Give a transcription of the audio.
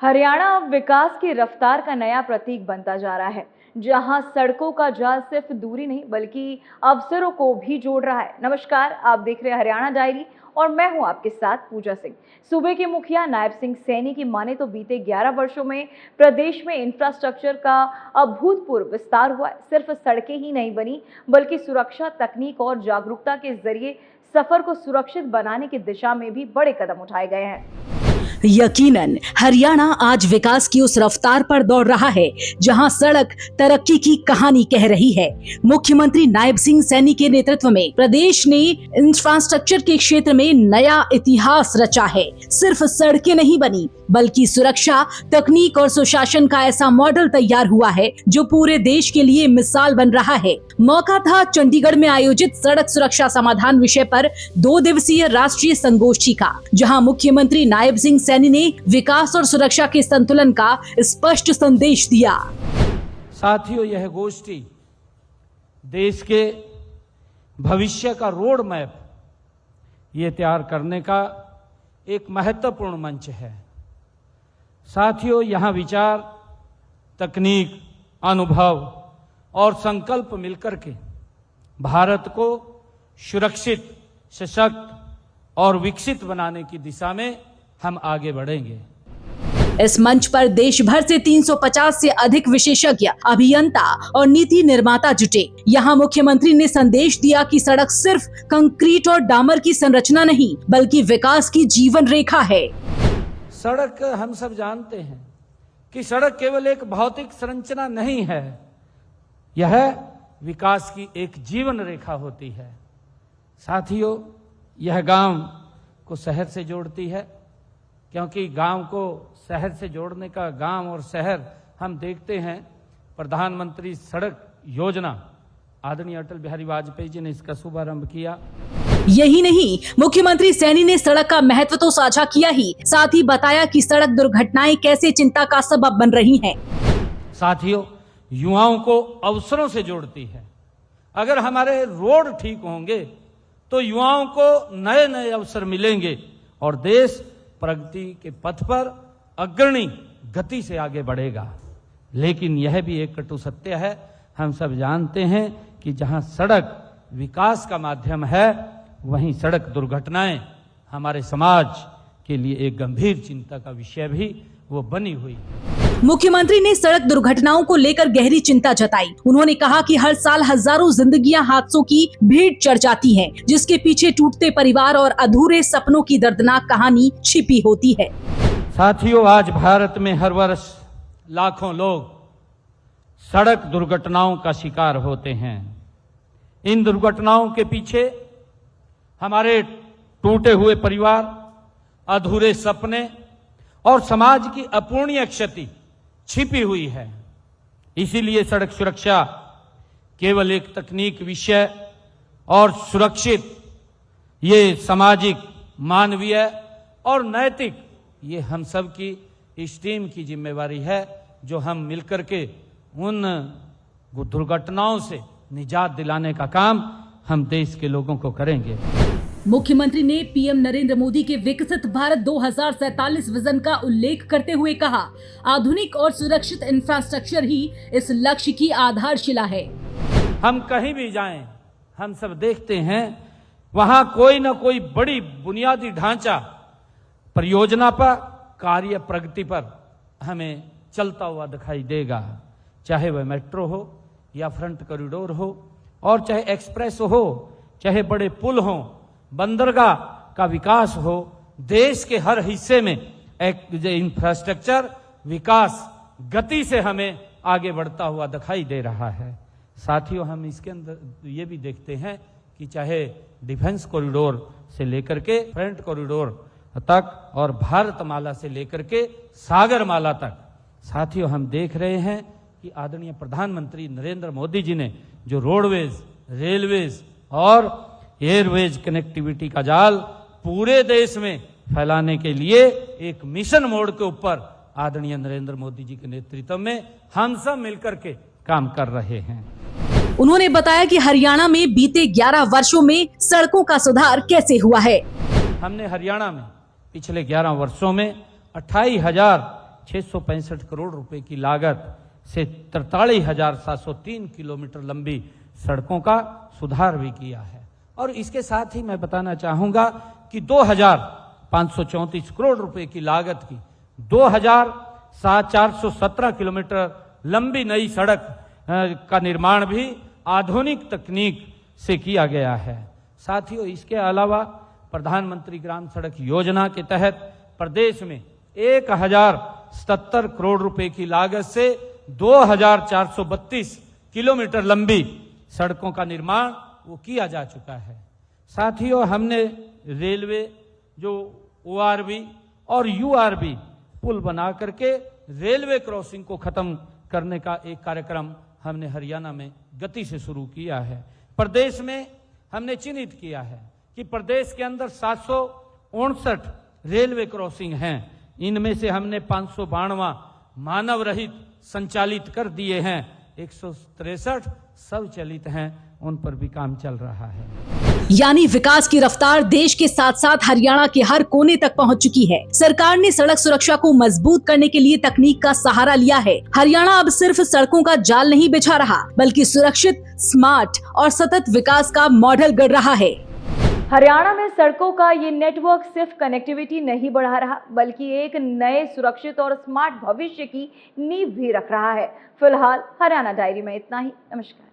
हरियाणा अब विकास की रफ्तार का नया प्रतीक बनता जा रहा है, जहां सड़कों का जाल सिर्फ दूरी नहीं बल्कि अवसरों को भी जोड़ रहा है। नमस्कार, आप देख रहे हैं हरियाणा डायरी और मैं हूं आपके साथ पूजा सिंह। सूबे के मुखिया नायब सिंह सैनी की माने तो बीते 11 वर्षों में प्रदेश में इंफ्रास्ट्रक्चर का अभूतपूर्व विस्तार हुआ है। सिर्फ सड़कें ही नहीं बनी बल्कि सुरक्षा, तकनीक और जागरूकता के जरिए सफर को सुरक्षित बनाने की दिशा में भी बड़े कदम उठाए गए हैं। यकीनन हरियाणा आज विकास की उस रफ्तार पर दौड़ रहा है जहां सड़क तरक्की की कहानी कह रही है। मुख्यमंत्री नायब सिंह सैनी के नेतृत्व में प्रदेश ने इंफ्रास्ट्रक्चर के क्षेत्र में नया इतिहास रचा है। सिर्फ सड़कें नहीं बनी बल्कि सुरक्षा, तकनीक और सुशासन का ऐसा मॉडल तैयार हुआ है जो पूरे देश के लिए मिसाल बन रहा है। मौका था चंडीगढ़ में आयोजित सड़क सुरक्षा समाधान विषय पर 2 दिवसीय राष्ट्रीय संगोष्ठी का, जहां मुख्यमंत्री नायब सिंह सैनी ने विकास और सुरक्षा के संतुलन का स्पष्ट संदेश दिया। साथियों, यह गोष्ठी देश के भविष्य का रोड मैप ये तैयार करने का एक महत्वपूर्ण मंच है। साथियों, यहाँ विचार, तकनीक, अनुभव और संकल्प मिलकर के भारत को सुरक्षित, सशक्त और विकसित बनाने की दिशा में हम आगे बढ़ेंगे। इस मंच पर देश भर से 350 से अधिक विशेषज्ञ, अभियंता और नीति निर्माता जुटे। यहाँ मुख्यमंत्री ने संदेश दिया कि सड़क सिर्फ कंक्रीट और डामर की संरचना नहीं बल्कि विकास की जीवन रेखा है। सड़क, हम सब जानते हैं कि सड़क केवल एक भौतिक संरचना नहीं है, यह विकास की एक जीवन रेखा होती है। साथियों, यह गांव को शहर से जोड़ती है, क्योंकि गांव को शहर से जोड़ने का, गांव और शहर हम देखते हैं, प्रधानमंत्री सड़क योजना आदरणीय अटल बिहारी वाजपेयी जी ने इसका शुभारंभ किया। यही नहीं, मुख्यमंत्री सैनी ने सड़क का महत्व तो साझा किया ही, साथ ही बताया कि सड़क दुर्घटनाएं कैसे चिंता का सबब बन रही हैं। साथियों, युवाओं को अवसरों से जोड़ती है। अगर हमारे रोड ठीक होंगे तो युवाओं को नए नए अवसर मिलेंगे और देश प्रगति के पथ पर अग्रणी गति से आगे बढ़ेगा। लेकिन यह भी एक कटु सत्य है, हम सब जानते हैं कि जहां सड़क विकास का माध्यम है, वहीं सड़क दुर्घटनाएं हमारे समाज के लिए एक गंभीर चिंता का विषय भी वो बनी हुई। मुख्यमंत्री ने सड़क दुर्घटनाओं को लेकर गहरी चिंता जताई। उन्होंने कहा कि हर साल हजारों जिंदगियां हादसों की भीड़ चढ़ जाती हैं, जिसके पीछे टूटते परिवार और अधूरे सपनों की दर्दनाक कहानी छिपी होती है। साथियों, आज भारत में हर वर्ष लाखों लोग सड़क दुर्घटनाओं का शिकार होते हैं। इन दुर्घटनाओं के पीछे हमारे टूटे हुए परिवार, अधूरे सपने और समाज की अपूर्णीय क्षति छिपी हुई है। इसीलिए सड़क सुरक्षा केवल एक तकनीक विषय और सुरक्षित, ये सामाजिक, मानवीय और नैतिक, ये हम सब की इस टीम की जिम्मेवारी है, जो हम मिलकर के उन दुर्घटनाओं से निजात दिलाने का काम हम देश के लोगों को करेंगे। मुख्यमंत्री ने पीएम नरेंद्र मोदी के विकसित भारत 2047 विजन का उल्लेख करते हुए कहा, आधुनिक और सुरक्षित इंफ्रास्ट्रक्चर ही इस लक्ष्य की आधारशिला है। हम कहीं भी जाएं, हम सब देखते हैं वहां कोई न कोई बड़ी बुनियादी ढांचा परियोजना पर, कार्य प्रगति पर हमें चलता हुआ दिखाई देगा। चाहे वह मेट्रो हो या फ्रंट कॉरिडोर हो, और चाहे एक्सप्रेस हो, चाहे बड़े पुल हो, बंदरगाह का विकास हो, देश के हर हिस्से में इंफ्रास्ट्रक्चर विकास गति से हमें आगे बढ़ता हुआ दिखाई दे रहा है। साथियों, हम इसके अंदर ये भी देखते हैं कि चाहे डिफेंस कॉरिडोर से लेकर के फ्रंट कॉरिडोर तक और भारतमाला से लेकर के सागरमाला तक, साथियों हम देख रहे हैं कि आदरणीय प्रधानमंत्री नरेंद्र मोदी जी ने जो रोडवेज, रेलवेज और एयरवेज कनेक्टिविटी का जाल पूरे देश में फैलाने के लिए एक मिशन मोड के ऊपर आदरणीय नरेंद्र मोदी जी के नेतृत्व में हम सब मिलकर के काम कर रहे हैं। उन्होंने बताया कि हरियाणा में बीते 11 वर्षों में सड़कों का सुधार कैसे हुआ है। हमने हरियाणा में पिछले 11 वर्षों में 28,000 665 करोड़ रुपए की लागत से 43,703 किलोमीटर लंबी सड़कों का सुधार भी किया है। और इसके साथ ही मैं बताना चाहूंगा कि 2,534 करोड़ रुपए की लागत की 2,417 किलोमीटर लंबी नई सड़क का निर्माण भी आधुनिक तकनीक से किया गया है। साथियों, इसके अलावा प्रधानमंत्री ग्राम सड़क योजना के तहत प्रदेश में 1,077 करोड़ रुपए की लागत से 2,432 किलोमीटर लंबी सड़कों का निर्माण वो किया जा चुका है। साथियों, हमने रेलवे जो ORB और URB पुल बना करके रेलवे क्रॉसिंग को खत्म करने का एक कार्यक्रम हमने हरियाणा में गति से शुरू किया है। प्रदेश में हमने चिन्हित किया है कि प्रदेश के अंदर 759 रेलवे क्रॉसिंग हैं। इनमें से हमने 592 मानव रहित संचालित कर दिए हैं, 163 स्वचालित हैं, उन पर भी काम चल रहा है। यानी विकास की रफ्तार देश के साथ साथ हरियाणा के हर कोने तक पहुंच चुकी है। सरकार ने सड़क सुरक्षा को मजबूत करने के लिए तकनीक का सहारा लिया है। हरियाणा अब सिर्फ सड़कों का जाल नहीं बिछा रहा, बल्कि सुरक्षित, स्मार्ट और सतत विकास का मॉडल गढ़ रहा है। हरियाणा में सड़कों का ये नेटवर्क सिर्फ कनेक्टिविटी नहीं बढ़ा रहा, बल्कि एक नए सुरक्षित और स्मार्ट भविष्य की नींव भी रख रहा है। फिलहाल हरियाणा डायरी में इतना ही। नमस्कार।